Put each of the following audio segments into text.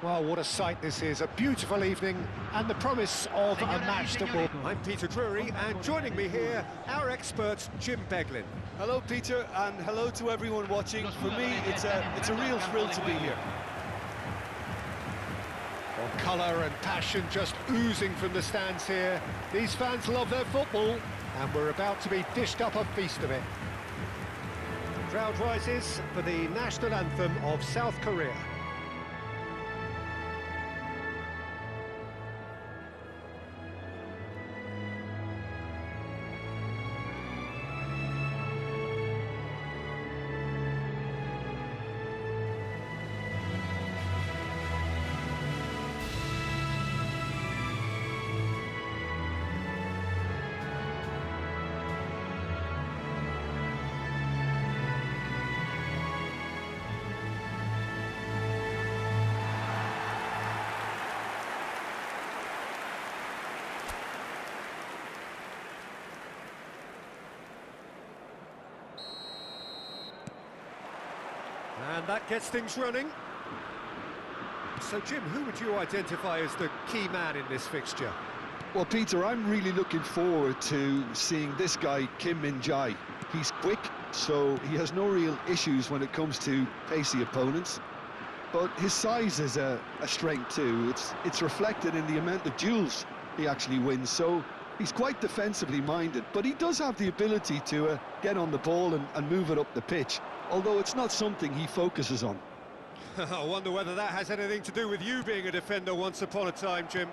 Well, what a sight this is, a beautiful evening and the promise of a match that will... I'm Peter Drury, and joining me here, our expert, Jim Beglin. Hello, Peter, and hello to everyone watching. For me, it's a real thrill to be here. Well, colour and passion just oozing from the stands here. These fans love their football, and we're about to be dished up a feast of it. The crowd rises for the national anthem of South Korea. And that gets things running. So, Jim, who would you identify as the key man in this fixture? Well, Peter, I'm really looking forward to seeing this guy, Kim Min-jae. He's quick, so he has no real issues when it comes to pacey opponents. But his size is a strength too. It's reflected in the amount of duels he actually wins. So he's quite defensively minded, but he does have the ability to get on the ball and move it up the pitch, although it's not something he focuses on. I wonder whether that has anything to do with you being a defender once upon a time, Jim.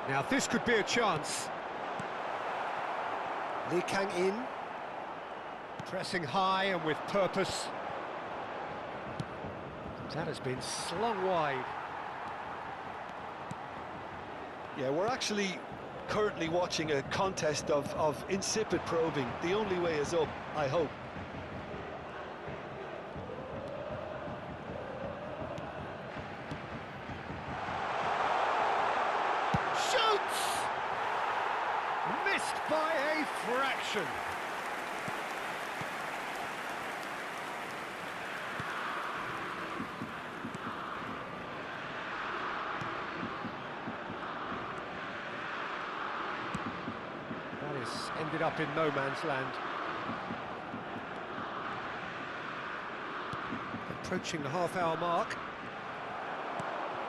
Now this could be a chance. Lee Kang-in, pressing high and with purpose. That has been slung wide. Yeah, we're actually currently watching a contest of insipid probing. The only way is up, I hope. Shoots! Missed by a fraction. Ended up in no man's land. Approaching the half-hour mark.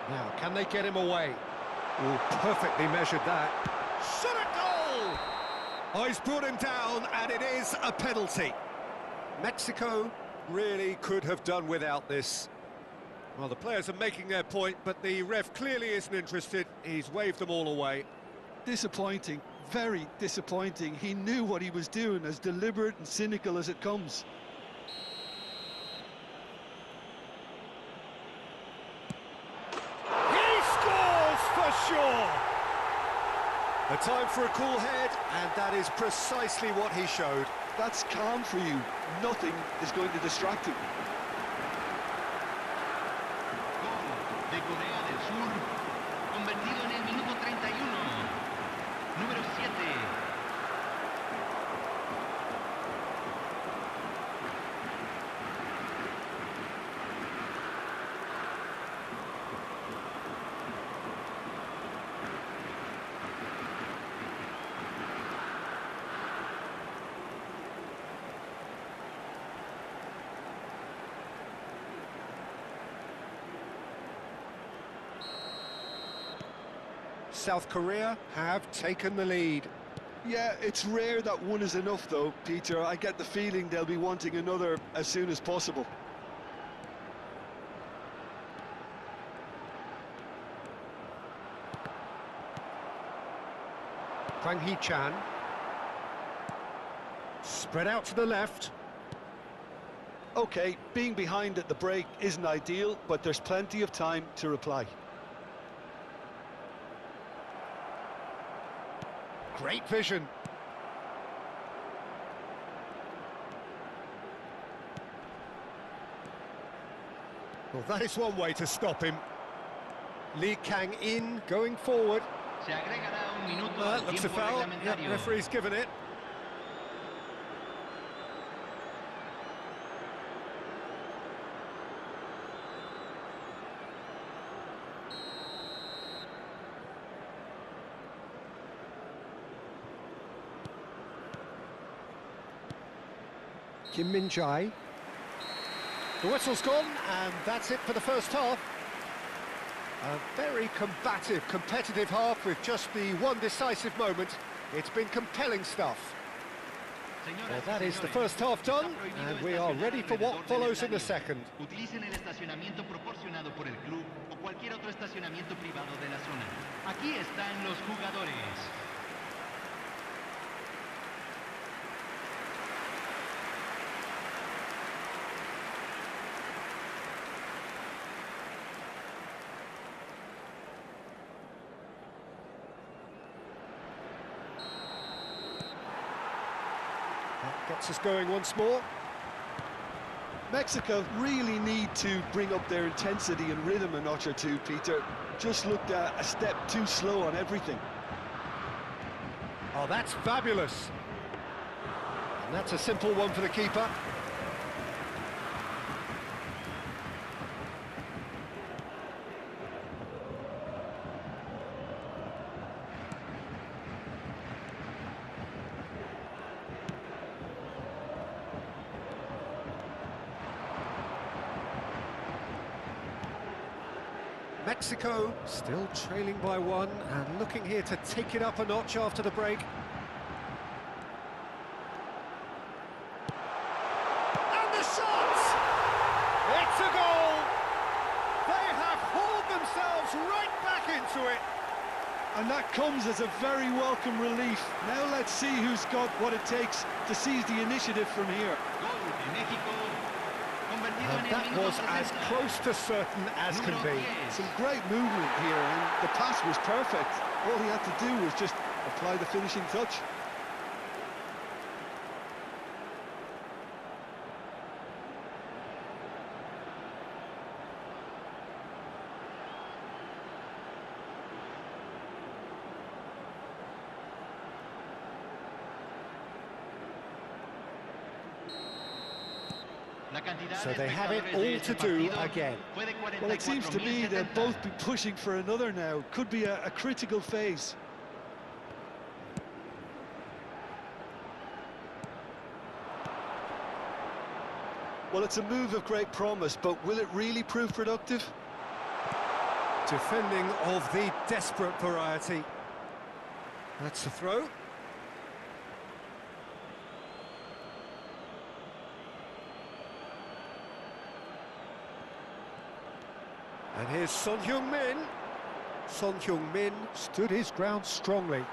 Now, can they get him away? Oh, perfectly measured that. Shot at goal! Oh, he's brought him down, and it is a penalty. Mexico really could have done without this. Well, the players are making their point, but the ref clearly isn't interested. He's waved them all away. Disappointing. Very disappointing. He knew what he was doing, as deliberate and cynical as it comes. He scores for sure! A time for a cool head, and that is precisely what he showed. That's calm for you. Nothing is going to distract him. Gol de Corea del Sur, convertido en el minuto 31. Número 7. South Korea have taken the lead. Yeah, it's rare that one is enough though, Peter. I get the feeling they'll be wanting another as soon as possible. Hwang Hee-chan. Spread out to the left. Okay, being behind at the break isn't ideal, but there's plenty of time to reply. Great vision. Well, that is one way to stop him. Lee Kang-in going forward. Se agregará un minuto al Looks a tiempo foul. reglamentario. Yep, referee's given it. Kim Min-jae. The whistle's gone, and that's it for the first half. A very combative, competitive half with just the one decisive moment. It's been compelling stuff. Well, that is the first half done, and we are ready for what follows in the second. Utilicen el estacionamiento proporcionado por el club o cualquier otro estacionamiento privado de la zona. Aquí están los jugadores. That gets us going once more. Mexico really need to bring up their intensity and rhythm a notch or two, Peter. Just looked a step too slow on everything. Oh, that's fabulous. And that's a simple one for the keeper. Mexico still trailing by one and looking here to take it up a notch after the break. And the shot! It's a goal! They have hauled themselves right back into it. And that comes as a very welcome relief. Now let's see who's got what it takes to seize the initiative from here. Gol de México. And that was as close to certain as can be. Some great movement here, and the pass was perfect. All he had to do was just apply the finishing touch. So they have it all to do again. Well, it seems to me they'll both be pushing for another now. Could be a critical phase. Well, it's a move of great promise, but will it really prove productive? Defending of the desperate variety. That's the throw. And here's Son Heung-min. Son Heung-min stood his ground strongly.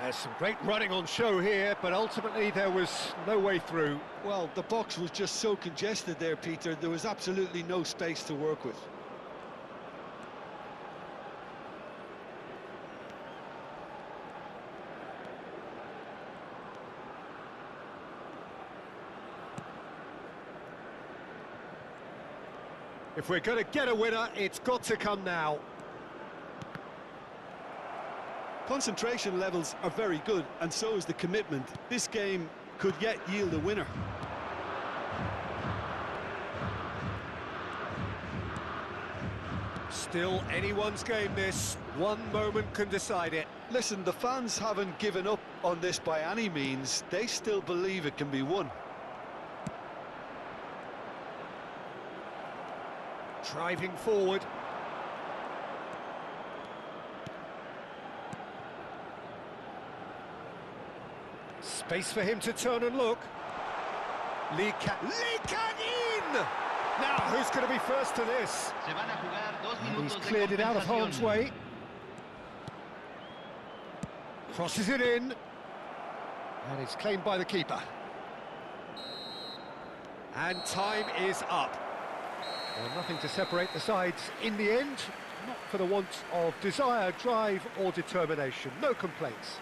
There's some great running on show here, but ultimately there was no way through. Well, the box was just so congested there, Peter. There was absolutely no space to work with. If we're going to get a winner, it's got to come now. Concentration levels are very good, and so is the commitment. This game could yet yield a winner. Still anyone's game, this. One moment can decide it. Listen, the fans haven't given up on this by any means. They still believe it can be won. Driving forward. Space for him to turn and look. Lee Kang-in! Now, who's going to be first to this? And he's cleared it out of harm's way. Crosses it in. And it's claimed by the keeper. And time is up. Well, nothing to separate the sides in the end, not for the want of desire, drive or determination. No complaints.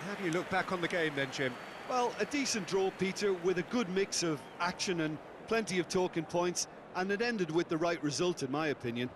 How do you look back on the game then, Jim? Well, a decent draw, Peter, with a good mix of action and plenty of talking points, and it ended with the right result, in my opinion.